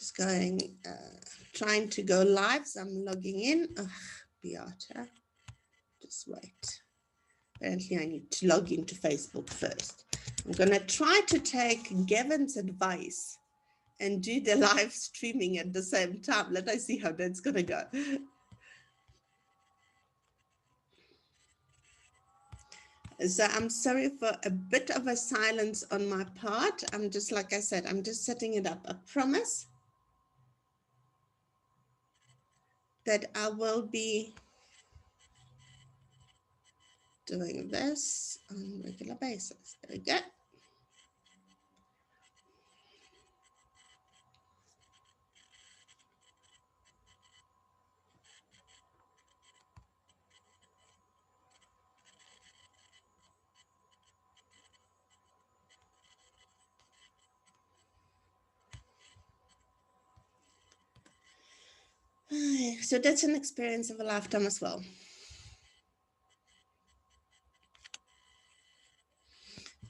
Just going, trying to go live, so I'm logging in. Oh, Beata, just wait. Apparently I need to log into Facebook first. I'm gonna try to take Gavin's advice and do the live streaming at the same time. Let us see how that's gonna go. So I'm sorry for a bit of a silence on my part. I'm just, like I said, I'm just setting it up. I promise that I will be doing this on a regular basis. There we go. So that's an experience of a lifetime as well.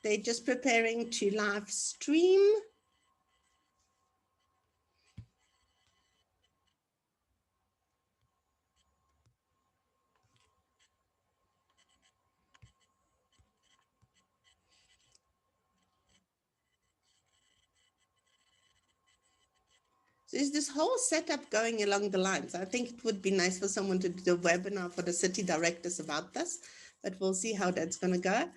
They're just preparing to live stream. So is this whole setup going along the lines? I think it would be nice for someone to do a webinar for the city directors about this, but we'll see how that's going to go.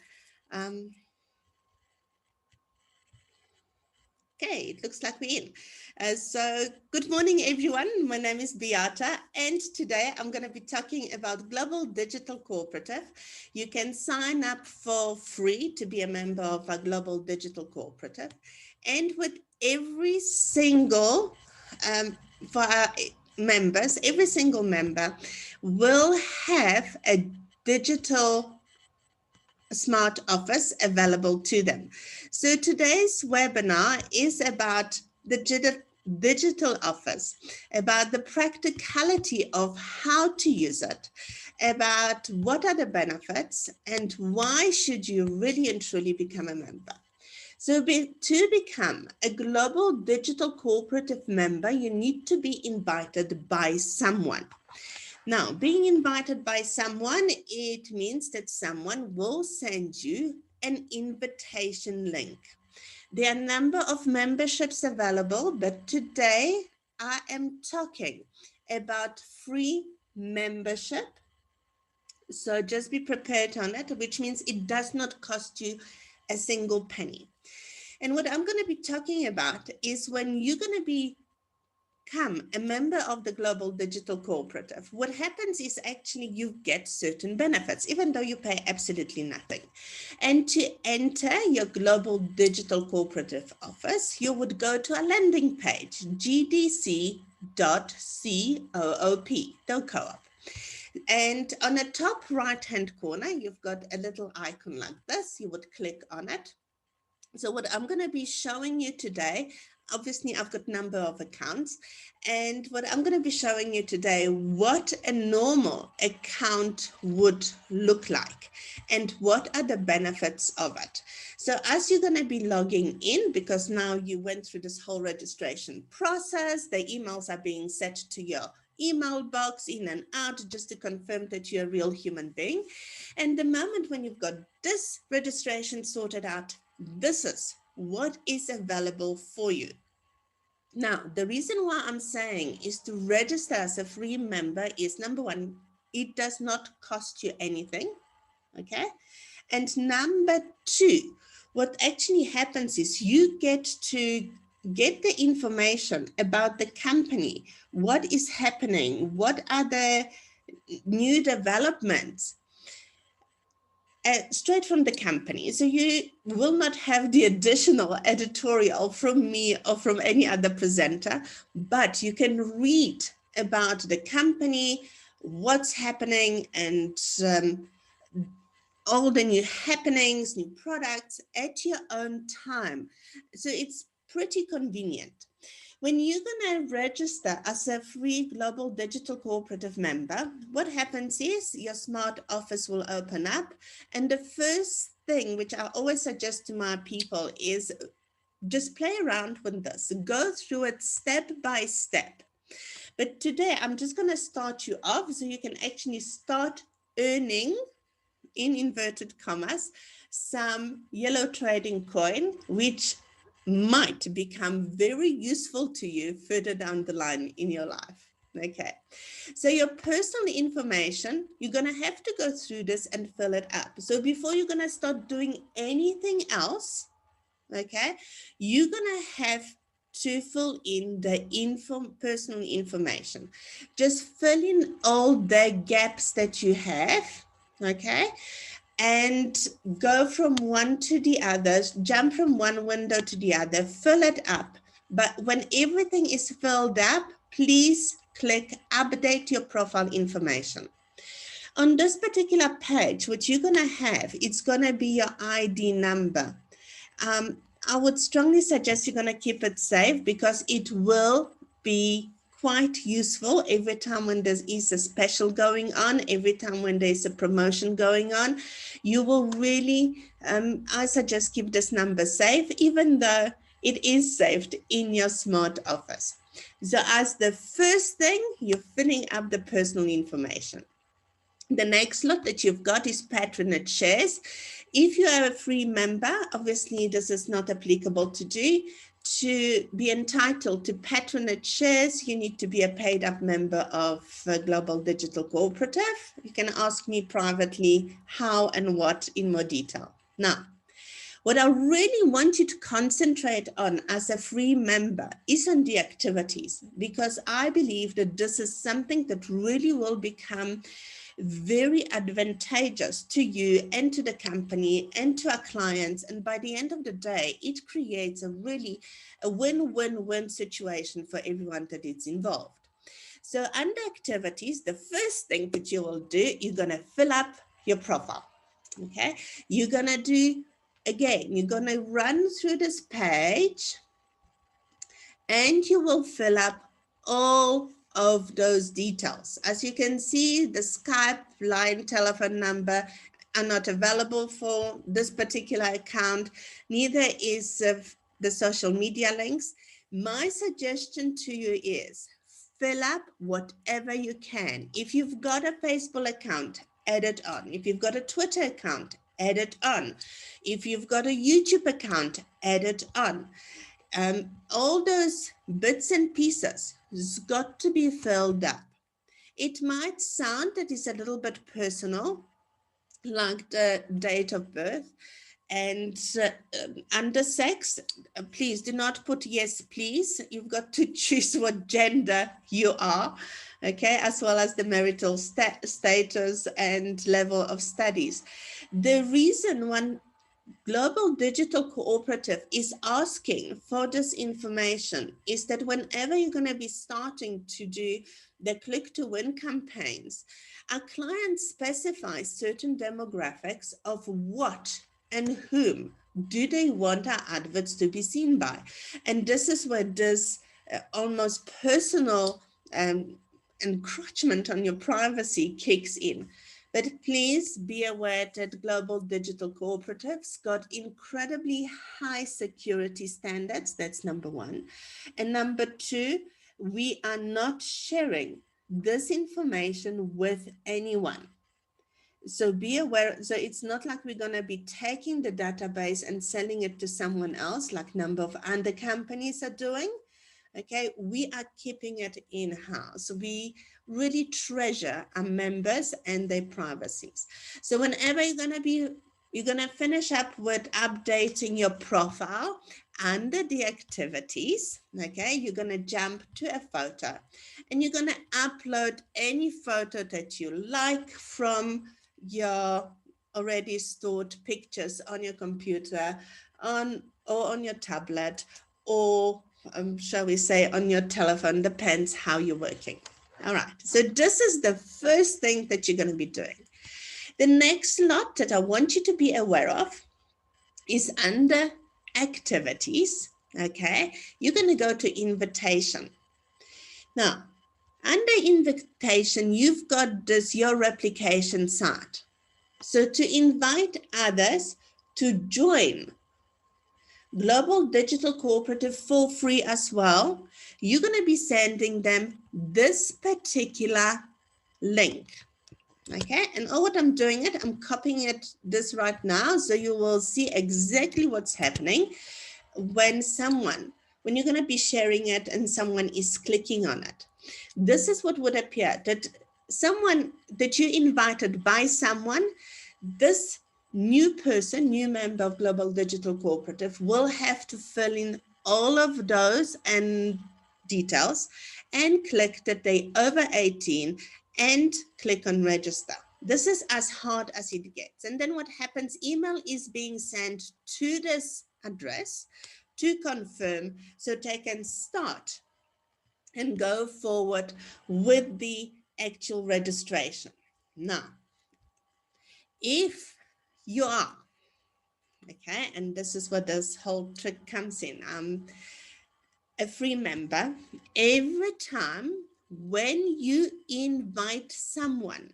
Okay, it looks like we're in. So good morning, everyone. My name is Beata, and today I'm going to be talking about Global Digital Cooperative. You can sign up for free to be a member of our Global Digital Cooperative. And with every single, for our members, every single member will have a digital smart office available to them. So today's webinar is about the digital office, about the practicality of how to use it, about what are the benefits and why should you really and truly become a member. So to become a Global Digital Cooperative member, you need to be invited by someone. Now, being invited by someone, it means that someone will send you an invitation link. There are a number of memberships available, but today I am talking about free membership. So just be prepared on it, which means it does not cost you a single penny. And what I'm going to be talking about is when you're going to become a member of the Global Digital Cooperative, what happens is actually you get certain benefits, even though you pay absolutely nothing. And to enter your Global Digital Cooperative office, you would go to a landing page, gdc.coop. And on the top right-hand corner, you've got a little icon like this. You would click on it. So what I'm going to be showing you today, obviously I've got a number of accounts, and what I'm going to be showing you today, what a normal account would look like and what are the benefits of it. So as you're going to be logging in, because now you went through this whole registration process, the emails are being set to your email box in and out just to confirm that you're a real human being. And the moment when you've got this registration sorted out, this is what is available for you. Now, the reason why I'm saying is to register as a free member is, number one, it does not cost you anything, okay? And number two, what actually happens is you get to get the information about the company, what is happening, what are the new developments, straight from the company. So you will not have the additional editorial from me or from any other presenter, but you can read about the company, what's happening, and all the new happenings, new products at your own time. So it's pretty convenient. When you're going to register as a free Global Digital Cooperative member, what happens is your smart office will open up. And the first thing, which I always suggest to my people, is just play around with this, go through it step by step. But today I'm just going to start you off so you can actually start earning, in inverted commas, some yellow trading coin, which might become very useful to you further down the line in your life. Okay, so your personal information, you're going to have to go through this and fill it up. So before you're going to start doing anything else, okay, you're going to have to fill in the personal information. Just fill in all the gaps that you have, okay, and go from one to the other, jump from one window to the other, fill it up. But when everything is filled up, please click update your profile information. On this particular page, what you're going to have, it's going to be your ID number. I would strongly suggest you're going to keep it safe because it will be quite useful every time when there is a special going on, every time when there's a promotion going on. You will really, I suggest keep this number safe, even though it is saved in your smart office. So as the first thing, you're filling up the personal information. The next lot that you've got is patronage shares. If you are a free member, obviously this is not applicable to do. To be entitled to patronage shares, you need to be a paid up member of Global Digital Cooperative. You can ask me privately how and what in more detail. Now, what I really want you to concentrate on as a free member is on the activities, because I believe that this is something that really will become very advantageous to you and to the company and to our clients. And by the end of the day, it creates a win-win-win situation for everyone that is involved. So under activities, the first thing that you will do, you're going to fill up your profile. Okay, you're going to do, again, you're going to run through this page and you will fill up all of those details. As you can see, the Skype line, telephone number are not available for this particular account. Neither is the social media links. My suggestion to you is fill up whatever you can. If you've got a Facebook account, add it on. If you've got a Twitter account, add it on. If you've got a YouTube account, add it on. All those bits and pieces has got to be filled up. It might sound that it's a little bit personal, like the date of birth and under sex. Please do not put yes, please. You've got to choose what gender you are, okay, as well as the marital status and level of studies. The reason one Global Digital Cooperative is asking for this information is that whenever you're going to be starting to do the click to win campaigns, our clients specify certain demographics of what and whom do they want our adverts to be seen by. And this is where this almost personal encroachment on your privacy kicks in. But please be aware that Global Digital Cooperative's got incredibly high security standards. That's number one. And number two, we are not sharing this information with anyone. So be aware. So it's not like we're going to be taking the database and selling it to someone else like a number of other companies are doing. Okay, we are keeping it in-house. We really treasure our members and their privacies. So whenever you're going to finish up with updating your profile under the activities, okay, you're going to jump to a photo and you're going to upload any photo that you like from your already stored pictures on your computer or on your tablet, or shall we say on your telephone, depends how you're working. All right, so this is the first thing that you're going to be doing. The next lot that I want you to be aware of is under activities. Okay, you're going to go to invitation. Now, under invitation, you've got this your replication site. So to invite others to join Global Digital Cooperative for free as well. You're going to be sending them this particular link. Okay, and all what I'm doing it, I'm copying this right now, so you will see exactly what's happening when you're going to be sharing it and someone is clicking on it. This is what would appear, that someone that you invited by someone, this new person, new member of Global Digital Cooperative will have to fill in all of those and details and click that they over 18 and click on register. This is as hard as it gets. And then what happens, email is being sent to this address to confirm so they can start and go forward with the actual registration. Now, if you are, okay, and this is where this whole trick comes in, a free member, every time when you invite someone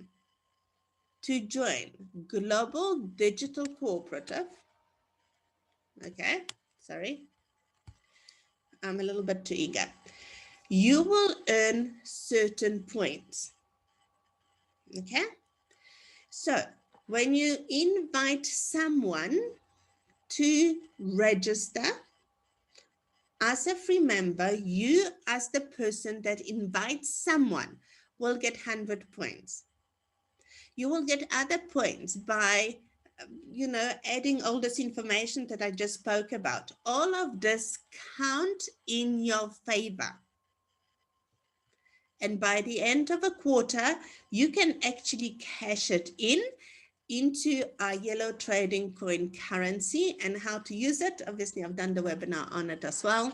to join Global Digital Cooperative, okay, sorry, I'm a little bit too eager, you will earn certain points, okay? So when you invite someone to register as a free member, you as the person that invites someone will get 100 points. You will get other points by, adding all this information that I just spoke about. All of this count in your favor. And by the end of a quarter, you can actually cash it into our yellow trading coin currency, and how to use it. Obviously, I've done the webinar on it as well,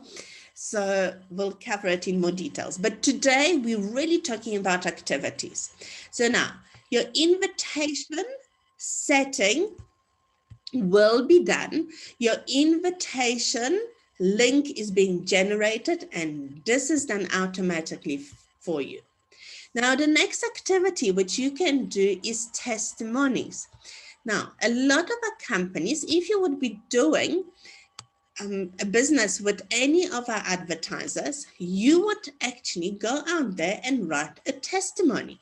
so we'll cover it in more details. But today, we're really talking about activities. So now, your invitation setting will be done. Your invitation link is being generated, and this is done automatically for you. Now, the next activity which you can do is testimonies. Now, a lot of our companies, if you would be doing a business with any of our advertisers, you would actually go out there and write a testimony.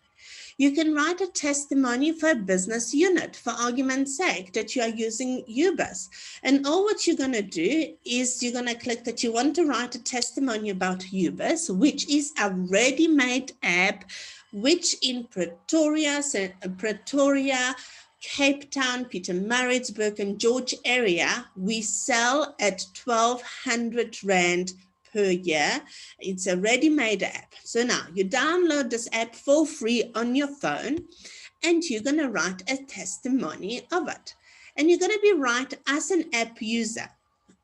You can write a testimony for a business unit, for argument's sake, that you are using UBUS. And all what you're going to do is you're going to click that you want to write a testimony about UBUS, which is a ready-made app, which in Pretoria, Cape Town, Pietermaritzburg, and George area, we sell at 1,200 Rand per year. It's a ready-made app. So now you download this app for free on your phone, and you're going to write a testimony of it. And you're going to be write as an app user.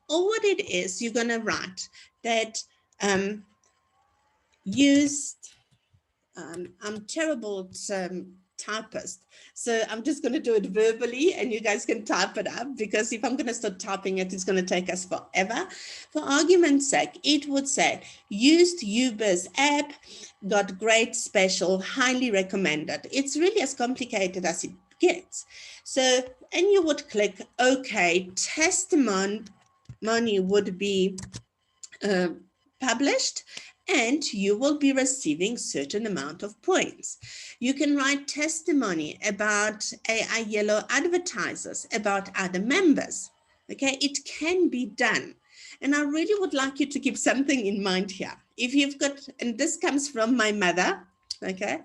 Or what it is, you're going to write that I'm terrible at typist, so I'm just going to do it verbally, and you guys can type it up, because if I'm going to start typing it, it's going to take us forever. For argument's sake, it would say, used UBUS app, got great special, highly recommended. It's really as complicated as it gets. So, and you would click OK, testimony would be published, and you will be receiving certain amount of points. You can write testimony about AI Yellow advertisers, about other members. Okay, it can be done. And I really would like you to keep something in mind here. If you've got, and this comes from my mother, okay,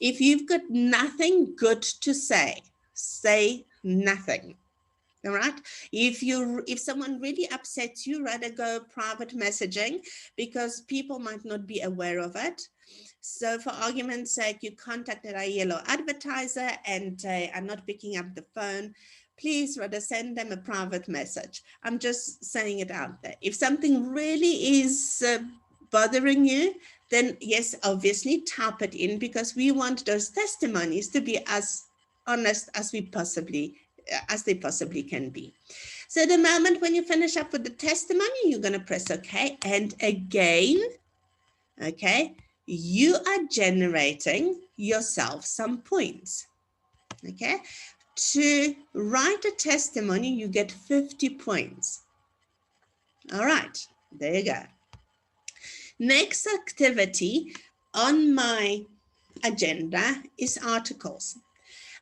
if you've got nothing good to say nothing. All right. If someone really upsets you, rather go private messaging, because people might not be aware of it. So for argument's sake, you contacted a yellow advertiser and they are not picking up the phone, please rather send them a private message. I'm just saying it out there. If something really is bothering you, then yes, obviously type it in, because we want those testimonies to be as honest as they possibly can be. So the moment when you finish up with the testimony, you're going to press OK. And again, okay, you are generating yourself some points. Okay, to write a testimony, you get 50 points. All right, there you go. Next activity on my agenda is articles.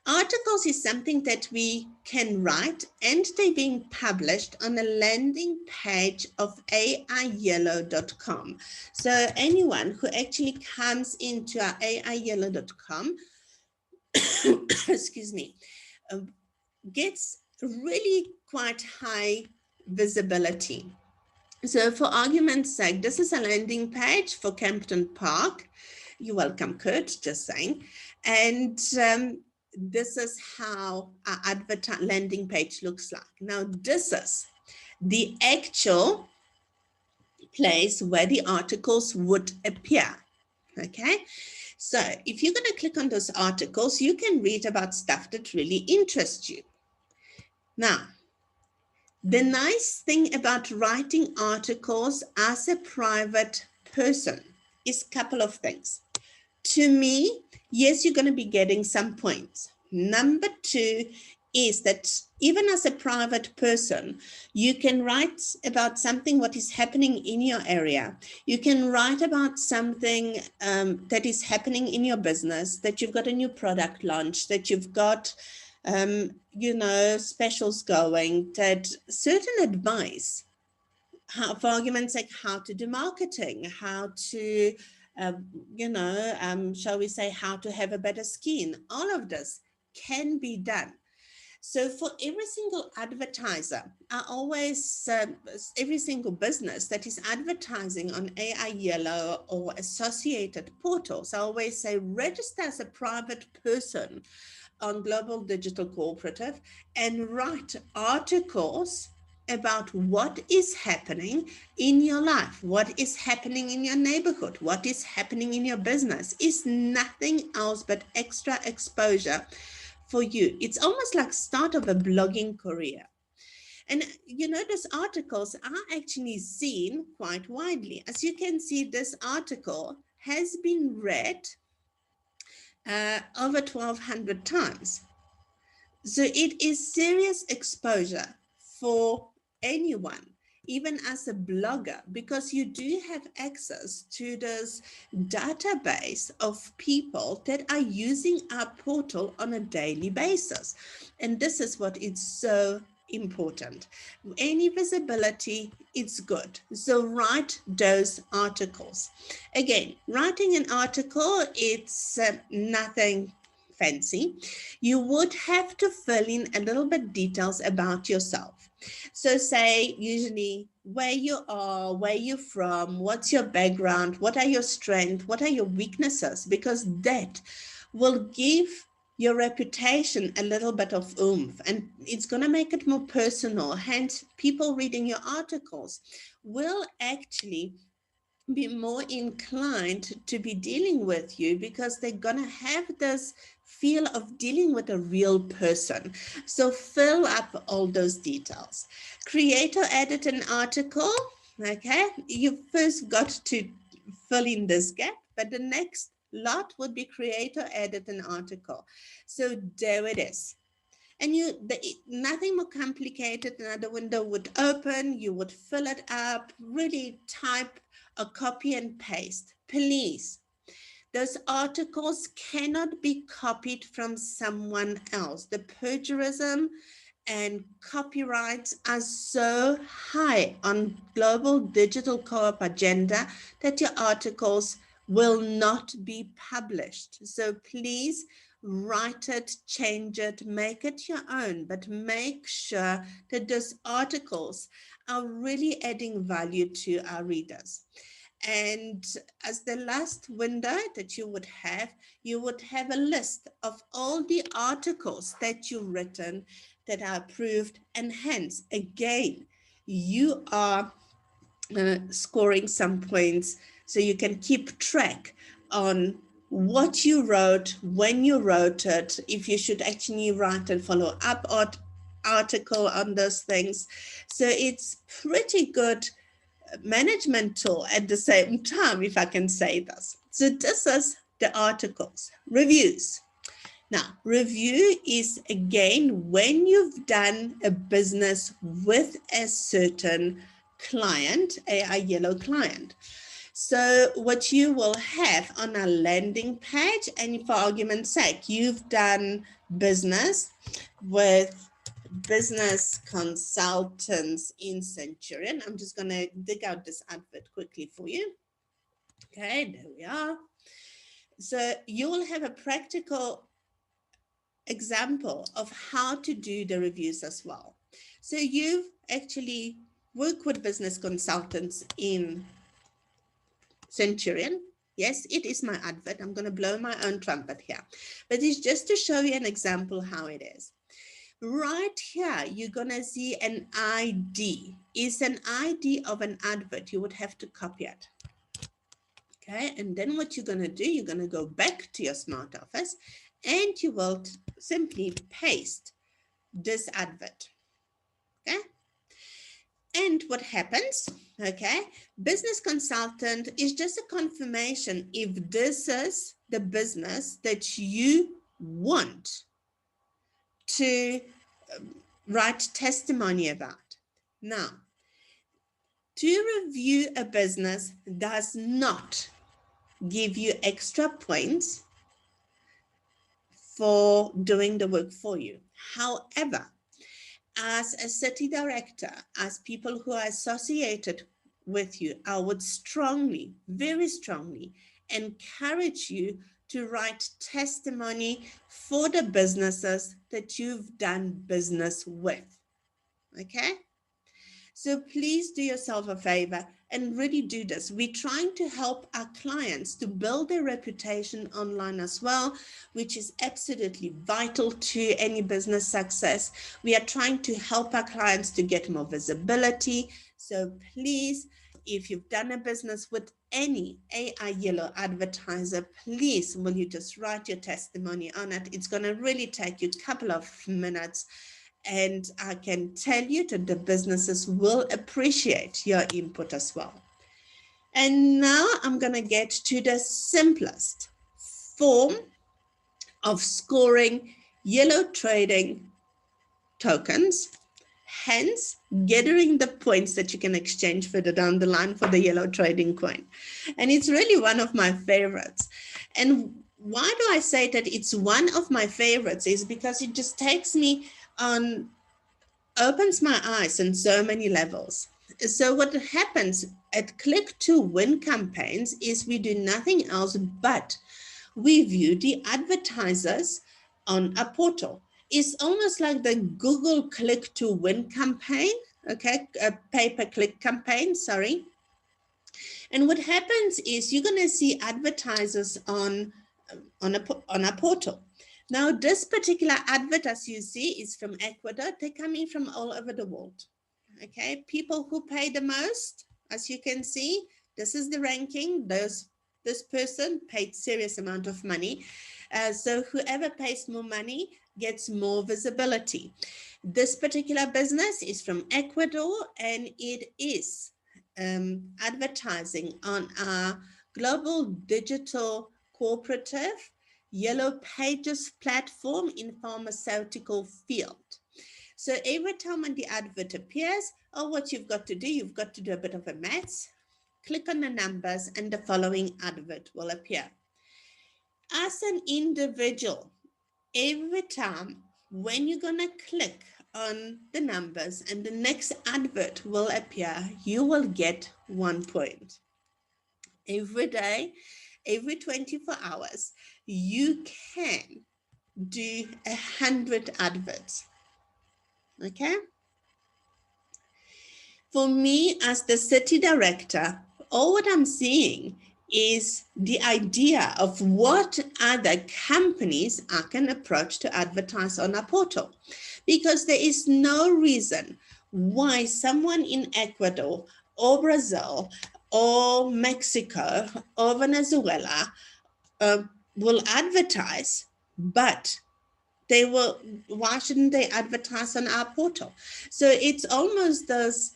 Articles is something that we can write, and they're being published on a landing page of aiyellow.com. So anyone who actually comes into our aiyellow.com, excuse me, gets really quite high visibility. So for argument's sake, this is a landing page for Campton Park. You're welcome, Kurt, just saying. And this is how our landing page looks like. Now, this is the actual place where the articles would appear. Okay, so if you're going to click on those articles, you can read about stuff that really interests you. Now, the nice thing about writing articles as a private person is a couple of things. To me, yes, you're going to be getting some points. Number two is that even as a private person, you can write about something what is happening in your area. You can write about something that is happening in your business, that you've got a new product launch, that you've got specials going, that certain advice, for argument's sake, how to do marketing, how to, shall we say, how to have a better skin. All of this can be done. So for every single advertiser, every single business that is advertising on AI Yellow or associated portals, I always say register as a private person on Global Digital Cooperative and write articles about what is happening in your life, what is happening in your neighborhood, what is happening in your business. Is nothing else but extra exposure for you. It's almost like start of a blogging career. And those articles are actually seen quite widely. As you can see, this article has been read over 1,200 times. So it is serious exposure for anyone, even as a blogger, because you do have access to this database of people that are using our portal on a daily basis. And this is what is so important. Any visibility, it's good. So write those articles. Again, writing an article, it's nothing fancy. You would have to fill in a little bit details about yourself. So say usually where you are, where you're from, what's your background, what are your strengths, what are your weaknesses, because that will give your reputation a little bit of oomph, and it's going to make it more personal. Hence, people reading your articles will actually be more inclined to be dealing with you because they're going to have this feel of dealing with a real person. So fill up all those details. Create or edit an article. Okay, you first got to fill in this gap, but the next lot would be create or edit an article. So there it is. And nothing more complicated. Another window would open, you would fill it up, really type a copy and paste. Please, those articles cannot be copied from someone else. The plagiarism and copyrights are so high on Global Digital Co-op agenda that your articles will not be published. So please write it, change it, make it your own, but make sure that those articles are really adding value to our readers. And as the last window that you would have a list of all the articles that you've written that are approved, and hence, again, you are scoring some points so you can keep track on what you wrote, when you wrote it, if you should actually write and follow up article on those things. So it's pretty good management tool at the same time, if I can say this. So this is the articles. Reviews. Now, review is, again, when you've done a business with a certain client, AI Yellow client. So what you will have on a landing page, and for argument's sake, you've done business with business consultants in Centurion. I'm just going to dig out this advert quickly for you. Okay, there we are. So you will have a practical example of how to do the reviews as well. So you've actually worked with business consultants in Centurion. Yes, it is my advert. I'm going to blow my own trumpet here, but it's just to show you an example how it is. Right here, you're going to see an ID. It's an ID of an advert. You would have to copy it. Okay, and then what you're going to do, you're going to go back to your Smart Office and you will simply paste this advert. Okay, and what happens? Okay, business consultant is just a confirmation if this is the business that you want to write testimony about. Now, to review a business does not give you extra points for doing the work for you. However, as a city director, as people who are associated with you, I would strongly, very strongly encourage you to write testimony for the businesses that you've done business with. Okay? So please do yourself a favor and really do this. We're trying to help our clients to build their reputation online as well, which is absolutely vital to any business success. We are trying to help our clients to get more visibility. So please, if you've done a business with any AI Yellow advertiser, please will you just write your testimony on it. It's going to really take you a couple of minutes. And I can tell you that the businesses will appreciate your input as well. And now I'm going to get to the simplest form of scoring yellow trading tokens, hence gathering the points that you can exchange further down the line for the yellow trading coin. And it's really one of my favorites. And why do I say that it's one of my favorites is because it just takes me on, opens my eyes on so many levels. So what happens at Click to Win campaigns is we do nothing else but we view the advertisers on a portal. It's almost like the Google Click to Win campaign, okay, a pay-per-click campaign, sorry. And what happens is you're going to see advertisers on a portal. Now, this particular advert, as you see, is from Ecuador. They're coming from all over the world. Okay, people who pay the most, as you can see, this is the ranking. This person paid serious amount of money. So whoever pays more money gets more visibility. This particular business is from Ecuador, and it is advertising on our Global Digital Cooperative Yellow Pages platform in pharmaceutical field. So every time when the advert appears, what you've got to do, you've got to do a bit of a maths, click on the numbers, and the following advert will appear. As an individual, every time when you're going to click on the numbers and the next advert will appear, you will get 1 point. Every day, every 24 hours, you can do 100 adverts. Okay? For me, as the city director, all what I'm seeing is the idea of what other companies I can approach to advertise on a portal. Because there is no reason why someone in Ecuador or Brazil or Mexico or Venezuela will advertise, but they will, why shouldn't they advertise on our portal? So it's almost this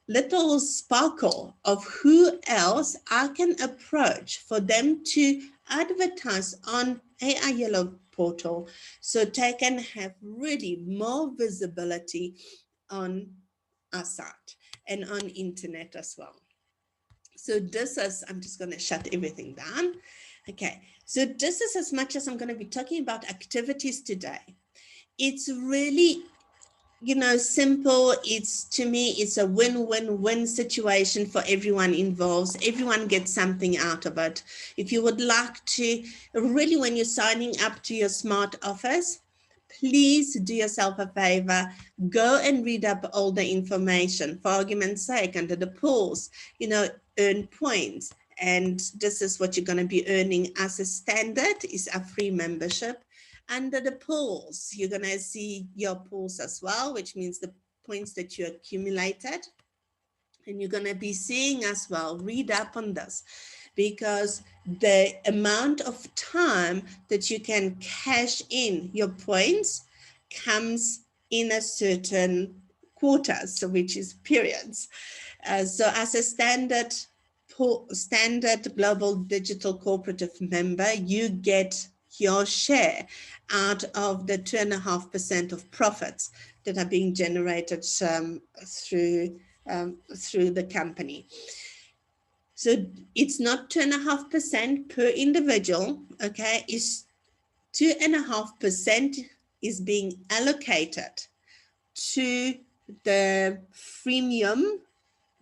little sparkle of who else I can approach for them to advertise on AI Yellow portal so they can have really more visibility on our site and on internet as well. So this is, I'm just going to shut everything down. Okay, so this is as much as I'm going to be talking about activities today. It's really, you know, simple. It's, to me, it's a win-win-win situation for everyone involved. Everyone gets something out of it. If you would like to, really, when you're signing up to your smart office, please do yourself a favor, go and read up all the information. For argument's sake, under the pools, you know, earn points. And this is what you're going to be earning as a standard, is a free membership. Under the pools, you're going to see your pools as well, which means the points that you accumulated. And you're going to be seeing as well, read up on this, because the amount of time that you can cash in your points comes in a certain quarters, so which is periods. So as a standard Global Digital Cooperative member, you get your share out of the 2.5% of profits that are being generated through the company. So it's not 2.5% per individual, okay? It's 2.5% is being allocated to the freemium,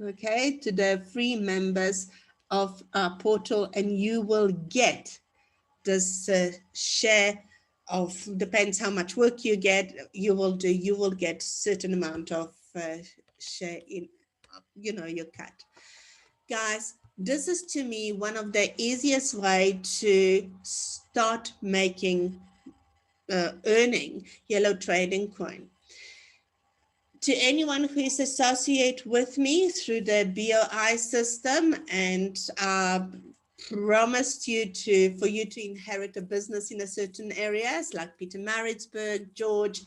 okay, to the free members of our portal, and you will get this share of, depends how much work you get, you will get certain amount of share in, you know, your cut. Guys, this is, to me, one of the easiest way to start making, earning yellow trading coin. To anyone who is associated with me through the BOI system, and promised you for you to inherit a business in a certain areas like Pietermaritzburg, George,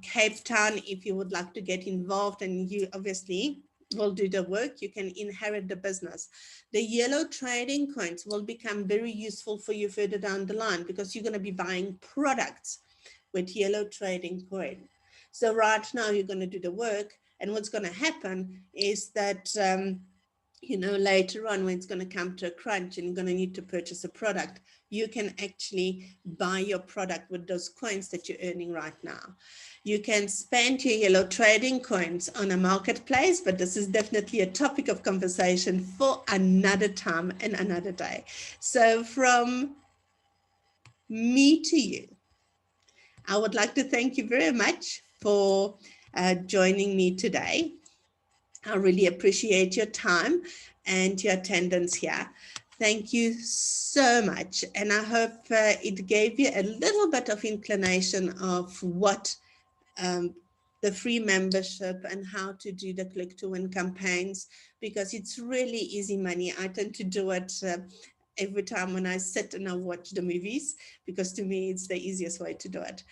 Cape Town. If you would like to get involved and you obviously will do the work, you can inherit the business. The yellow trading coins will become very useful for you further down the line, because you're going to be buying products with yellow trading coin. So right now you're going to do the work, and what's going to happen is that you know, later on, when it's going to come to a crunch and you're going to need to purchase a product, you can actually buy your product with those coins that you're earning right now. You can spend your yellow trading coins on a marketplace, but this is definitely a topic of conversation for another time and another day. So from me to you, I would like to thank you very much for joining me today. I really appreciate your time and your attendance here. Thank you so much. And I hope it gave you a little bit of inclination of what the free membership and how to do the click to win campaigns, because it's really easy money. I tend to do it every time when I sit and I watch the movies, because to me, it's the easiest way to do it.